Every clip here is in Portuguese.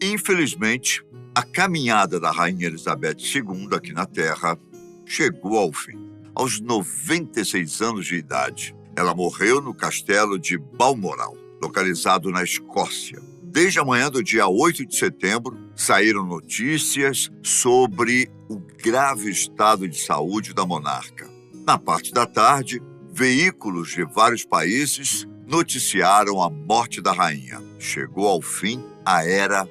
Infelizmente, a caminhada da Rainha Elizabeth II aqui na Terra chegou ao fim. Aos 96 anos de idade, ela morreu no castelo de Balmoral, localizado na Escócia. Desde a manhã do dia 8 de setembro, saíram notícias sobre o grave estado de saúde da monarca. Na parte da tarde, veículos de vários países noticiaram a morte da rainha. Chegou ao fim a era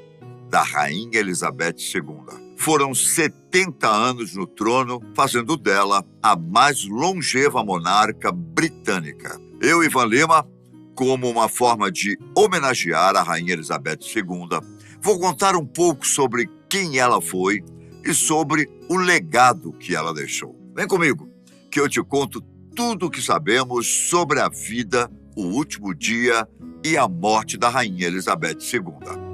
da Rainha Elizabeth II. Foram 70 anos no trono, fazendo dela a mais longeva monarca britânica. Eu, Ivan Lima, como uma forma de homenagear a Rainha Elizabeth II, vou contar um pouco sobre quem ela foi e sobre o legado que ela deixou. Vem comigo, que eu te conto tudo o que sabemos sobre a vida, o último dia e a morte da Rainha Elizabeth II.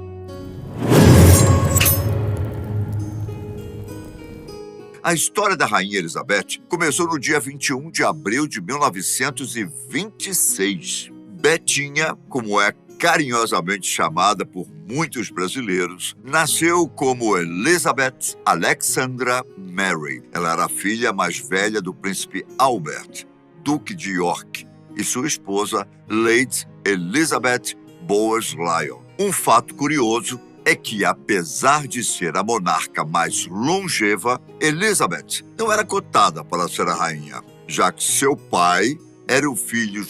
A história da Rainha Elizabeth começou no dia 21 de abril de 1926. Betinha, como é carinhosamente chamada por muitos brasileiros, nasceu como Elizabeth Alexandra Mary. Ela era a filha mais velha do príncipe Albert, duque de York, e sua esposa, Lady Elizabeth Bowes-Lyon. Um fato curioso é que, apesar de ser a monarca mais longeva, Elizabeth não era cotada para ser a rainha, já que seu pai era o filho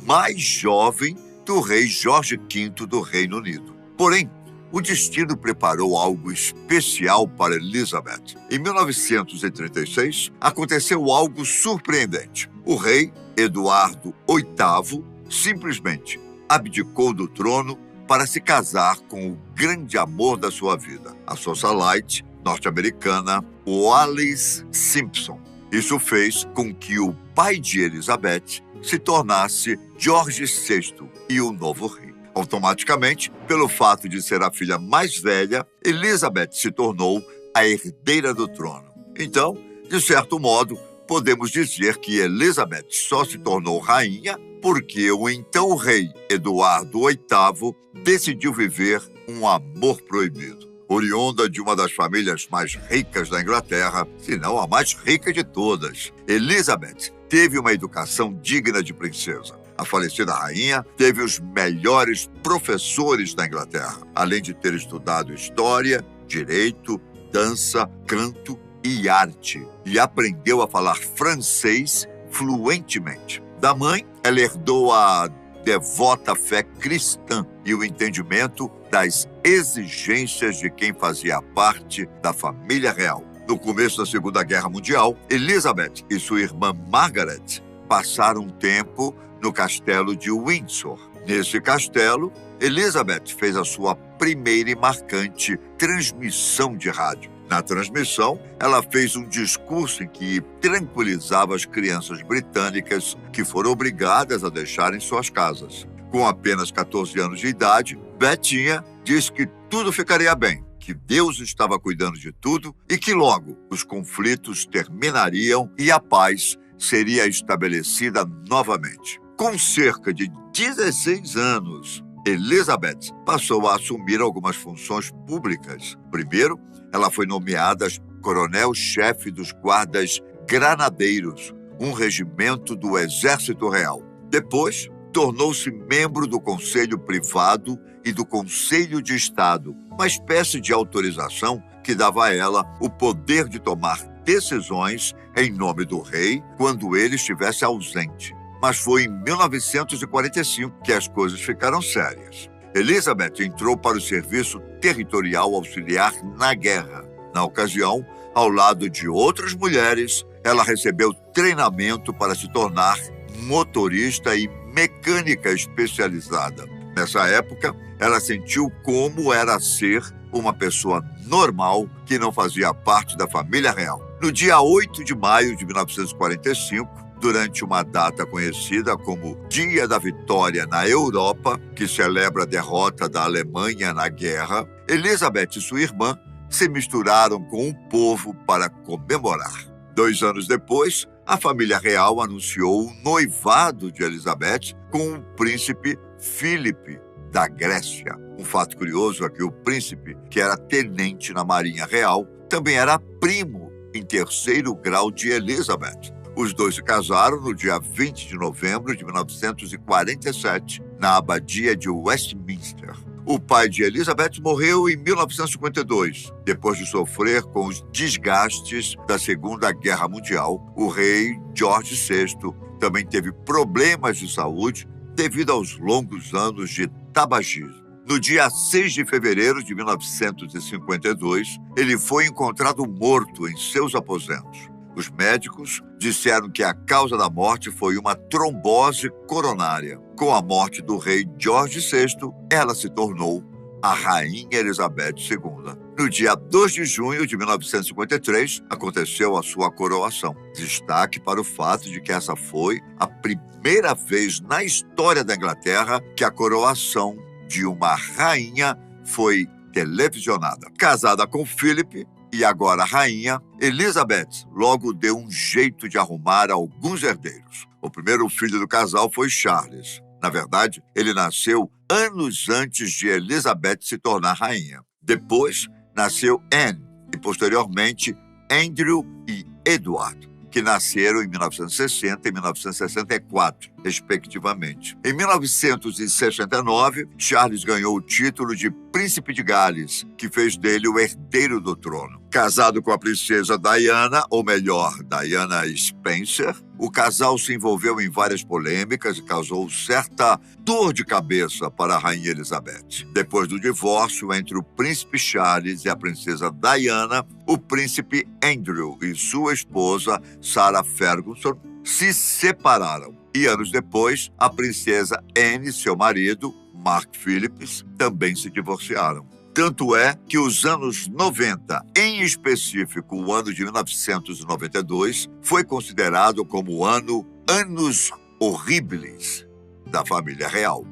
mais jovem do rei Jorge V do Reino Unido. Porém, o destino preparou algo especial para Elizabeth. Em 1936, aconteceu algo surpreendente. O rei Eduardo VIII simplesmente abdicou do trono para se casar com o grande amor da sua vida, a socialite norte-americana Wallis Simpson. Isso fez com que o pai de Elizabeth se tornasse George VI e o novo rei. Automaticamente, pelo fato de ser a filha mais velha, Elizabeth se tornou a herdeira do trono. Então, de certo modo, podemos dizer que Elizabeth só se tornou rainha porque o então rei Eduardo VIII decidiu viver um amor proibido. Oriunda de uma das famílias mais ricas da Inglaterra, se não a mais rica de todas, Elizabeth teve uma educação digna de princesa. A falecida rainha teve os melhores professores da Inglaterra, além de ter estudado história, direito, dança, canto e arte, e aprendeu a falar francês fluentemente. Da mãe, ela herdou a devota fé cristã e o entendimento das exigências de quem fazia parte da família real. No começo da Segunda Guerra Mundial, Elizabeth e sua irmã Margaret passaram um tempo no castelo de Windsor. Nesse castelo, Elizabeth fez a sua primeira e marcante transmissão de rádio. Na transmissão, ela fez um discurso em que tranquilizava as crianças britânicas que foram obrigadas a deixarem suas casas. Com apenas 14 anos de idade, Betinha disse que tudo ficaria bem, que Deus estava cuidando de tudo e que logo os conflitos terminariam e a paz seria estabelecida novamente. Com cerca de 16 anos, Elizabeth passou a assumir algumas funções públicas. Primeiro, ela foi nomeada coronel-chefe dos guardas granadeiros, um regimento do Exército Real. Depois, tornou-se membro do Conselho Privado e do Conselho de Estado, uma espécie de autorização que dava a ela o poder de tomar decisões em nome do rei quando ele estivesse ausente. Mas foi em 1945 que as coisas ficaram sérias. Elizabeth entrou para o serviço territorial auxiliar na guerra. Na ocasião, ao lado de outras mulheres, ela recebeu treinamento para se tornar motorista e mecânica especializada. Nessa época, ela sentiu como era ser uma pessoa normal que não fazia parte da família real. No dia 8 de maio de 1945, durante uma data conhecida como Dia da Vitória na Europa, que celebra a derrota da Alemanha na guerra, Elizabeth e sua irmã se misturaram com o povo para comemorar. 2 anos depois, a família real anunciou o noivado de Elizabeth com o príncipe Philip da Grécia. Um fato curioso é que o príncipe, que era tenente na Marinha Real, também era primo em terceiro grau de Elizabeth. Os dois se casaram no dia 20 de novembro de 1947, na abadia de Westminster. O pai de Elizabeth morreu em 1952, depois de sofrer com os desgastes da Segunda Guerra Mundial. O rei George VI também teve problemas de saúde devido aos longos anos de tabagismo. No dia 6 de fevereiro de 1952, ele foi encontrado morto em seus aposentos. Os médicos disseram que a causa da morte foi uma trombose coronária. Com a morte do rei George VI, ela se tornou a Rainha Elizabeth II. No dia 2 de junho de 1953, aconteceu a sua coroação. Destaque para o fato de que essa foi a primeira vez na história da Inglaterra que a coroação de uma rainha foi televisionada. Casada com Philip e agora rainha, Elizabeth logo deu um jeito de arrumar alguns herdeiros. O primeiro filho do casal foi Charles. Na verdade, ele nasceu anos antes de Elizabeth se tornar rainha. Depois, nasceu Anne e, posteriormente, Andrew e Edward, que nasceram em 1960 e 1964, respectivamente. Em 1969, Charles ganhou o título de Príncipe de Gales, que fez dele o herdeiro do trono. Casado com a princesa Diana, ou melhor, Diana Spencer, o casal se envolveu em várias polêmicas e causou certa dor de cabeça para a Rainha Elizabeth. Depois do divórcio entre o príncipe Charles e a princesa Diana, o príncipe Andrew e sua esposa, Sarah Ferguson, se separaram. E anos depois, a princesa Anne e seu marido, Mark Phillips, também se divorciaram. Tanto é que os anos 90, em específico o ano de 1992, foi considerado como o Annus Horribilis da família real,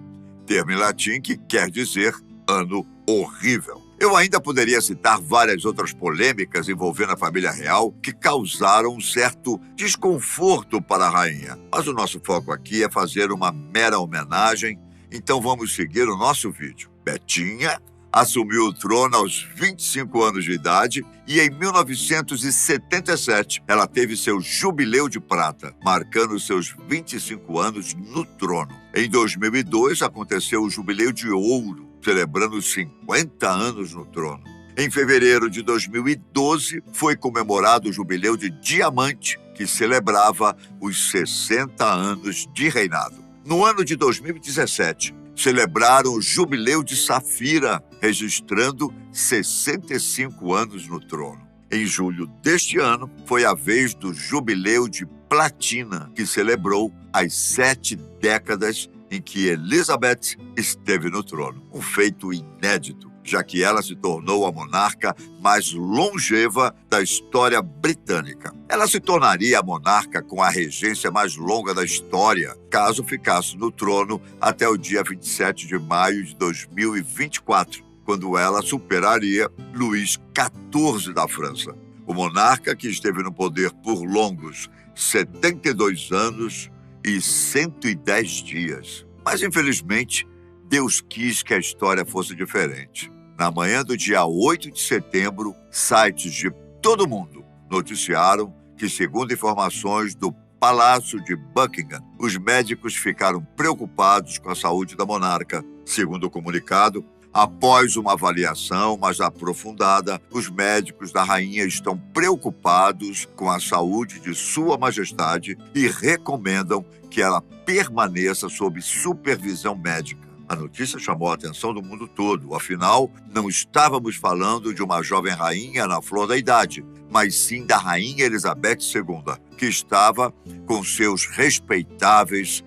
termo em latim que quer dizer ano horrível. Eu ainda poderia citar várias outras polêmicas envolvendo a família real que causaram um certo desconforto para a rainha. Mas o nosso foco aqui é fazer uma mera homenagem, então vamos seguir o nosso vídeo. Betinha assumiu o trono aos 25 anos de idade e em 1977 ela teve seu jubileu de prata, marcando seus 25 anos no trono. Em 2002 aconteceu o jubileu de ouro, celebrando os 50 anos no trono. Em fevereiro de 2012 foi comemorado o jubileu de diamante, que celebrava os 60 anos de reinado. No ano de 2017, celebraram o Jubileu de Safira, registrando 65 anos no trono. Em julho deste ano, foi a vez do Jubileu de Platina, que celebrou as 7 décadas em que Elizabeth esteve no trono. Um feito inédito, já que ela se tornou a monarca mais longeva da história britânica. Ela se tornaria a monarca com a regência mais longa da história, caso ficasse no trono até o dia 27 de maio de 2024, quando ela superaria Luís XIV da França, o monarca que esteve no poder por longos 72 anos e 110 dias. Mas, infelizmente, Deus quis que a história fosse diferente. Na manhã do dia 8 de setembro, sites de todo mundo noticiaram que, segundo informações do Palácio de Buckingham, os médicos ficaram preocupados com a saúde da monarca. Segundo o comunicado, após uma avaliação mais aprofundada, os médicos da rainha estão preocupados com a saúde de Sua Majestade e recomendam que ela permaneça sob supervisão médica. A notícia chamou a atenção do mundo todo. Afinal, não estávamos falando de uma jovem rainha na flor da idade, mas sim da Rainha Elizabeth II, que estava com seus respeitáveis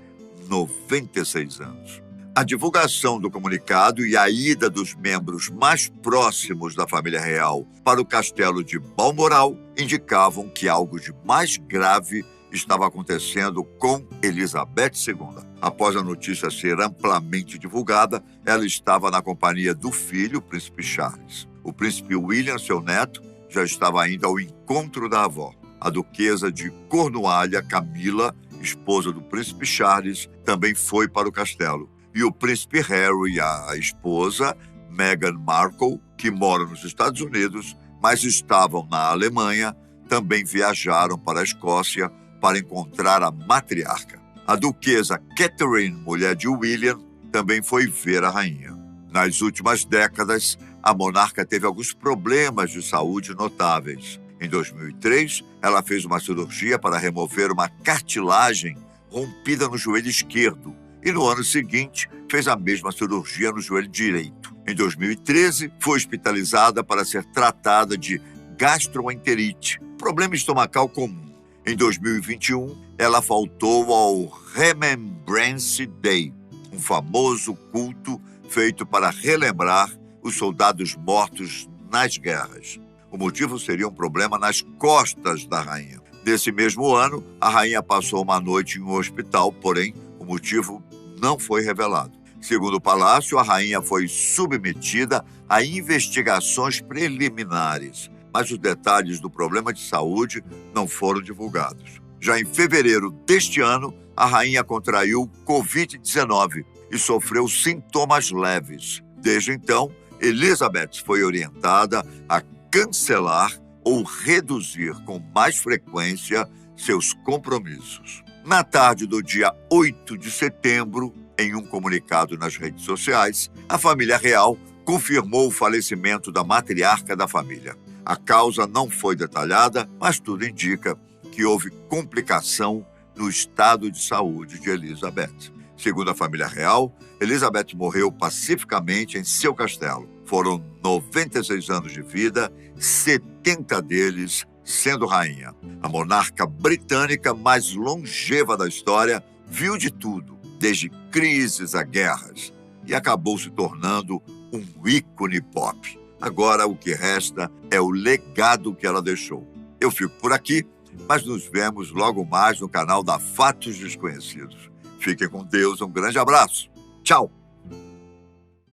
96 anos. A divulgação do comunicado e a ida dos membros mais próximos da família real para o castelo de Balmoral indicavam que algo de mais grave estava acontecendo com Elizabeth II. Após a notícia ser amplamente divulgada, ela estava na companhia do filho, o príncipe Charles. O príncipe William, seu neto, já estava indo ao encontro da avó. A duquesa de Cornualha, Camila, esposa do príncipe Charles, também foi para o castelo. e o príncipe Harry e a esposa, Meghan Markle, que moram nos Estados Unidos, mas estavam na Alemanha, também viajaram para a Escócia para encontrar a matriarca. A duquesa Catherine, mulher de William, também foi ver a rainha. Nas últimas décadas, a monarca teve alguns problemas de saúde notáveis. Em 2003, ela fez uma cirurgia para remover uma cartilagem rompida no joelho esquerdo e no ano seguinte fez a mesma cirurgia no joelho direito. Em 2013, foi hospitalizada para ser tratada de gastroenterite, problema estomacal comum. Em 2021, ela faltou ao Remembrance Day, um famoso culto feito para relembrar os soldados mortos nas guerras. O motivo seria um problema nas costas da rainha. Nesse mesmo ano, a rainha passou uma noite em um hospital, porém, o motivo não foi revelado. Segundo o palácio, a rainha foi submetida a investigações preliminares, mas os detalhes do problema de saúde não foram divulgados. Já em fevereiro deste ano, a rainha contraiu Covid-19 e sofreu sintomas leves. Desde então, Elizabeth foi orientada a cancelar ou reduzir com mais frequência seus compromissos. Na tarde do dia 8 de setembro, em um comunicado nas redes sociais, a família real confirmou o falecimento da matriarca da família. A causa não foi detalhada, mas tudo indica que houve complicação no estado de saúde de Elizabeth. Segundo a família real, Elizabeth morreu pacificamente em seu castelo. Foram 96 anos de vida, 70 deles sendo rainha. A monarca britânica mais longeva da história viu de tudo, desde crises a guerras, e acabou se tornando um ícone pop. Agora o que resta é o legado que ela deixou. Eu fico por aqui, mas nos vemos logo mais no canal da Fatos Desconhecidos. Fiquem com Deus, um grande abraço. Tchau!